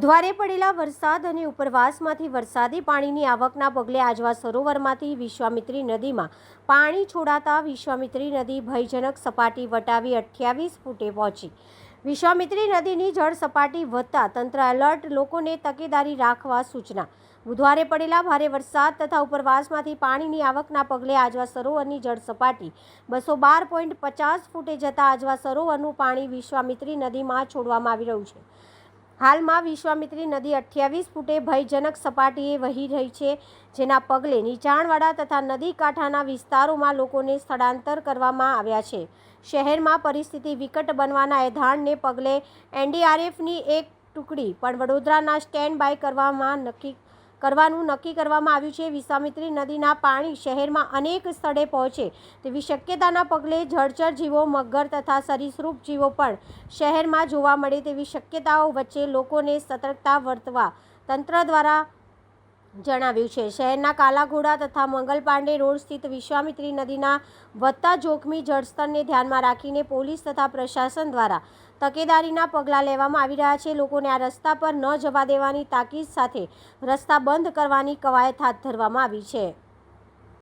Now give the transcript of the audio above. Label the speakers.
Speaker 1: બુધવારે પડેલા વરસાદ અને ઉપરવાસમાંથી વરસાદી પાણીની આવકના પગલે આજવા સરોવરમાંથી વિશ્વામિત્રી નદીમાં પાણી છોડાતા વિશ્વામિત્રી નદી ભયજનક સપાટી વટાવી 28 ફૂટે પહોંચી। વિશ્વામિત્રી નદીની જળ સપાટી વધતા તંત્ર એલર્ટ, લોકોને તકેદારી રાખવા સૂચના। બુધવારે પડેલા ભારે વરસાદ તથા ઉપરવાસમાંથી પાણીની આવકના પગલે આજવા સરોવરની જળ સપાટી 212.50 ફૂટે જતા આજવા સરોવરનું પાણી વિશ્વામિત્રી નદીમાં છોડવામાં આવી રહ્યું છે। હાલમાં વિશ્વામિત્રી નદી 28 ફૂટે ભયજનક સપાટીએ વહી રહી છે, જેના પગલે નીચાણવાળા તથા નદી કાંઠાના વિસ્તારોમાં લોકોને સ્થળાંતર કરવામાં આવ્યા છે। શહેરમાં પરિસ્થિતિ વિકટ બનવાના એધાણને પગલે એનડીઆરએફની એક ટુકડી પણ વડોદરાના સ્ટેન્ડ બાય કરવાનું નક્કી કરવામાં આવ્યું છે। વિશ્વામિત્રી નદીના પાણી શહેરમાં અનેક સ્થળે પહોંચે તેવી શક્યતાના પગલે જળચર જીવો, મગર તથા સરીસૃપ જીવો પણ શહેરમાં જોવા મળે તેવી શક્યતાઓ વચ્ચે લોકોને સતર્કતા વર્તવા તંત્ર દ્વારા જણાવ્યું છે। શહેરના કાલાઘોડા તથા મંગલ પાંડે રોડ સ્થિત વિશ્વામિત્રી નદીના વધતા જોખમી જળસ્તરને ધ્યાનમાં રાખીને પોલીસ તથા પ્રશાસન દ્વારા તકેદારીના પગલાં લેવામાં આવી રહ્યા છે। લોકોને આ રસ્તા પર ન જવા દેવાની તાકીદ સાથે રસ્તા બંધ કરવાની કવાયત હાથ ધરવામાં આવી છે।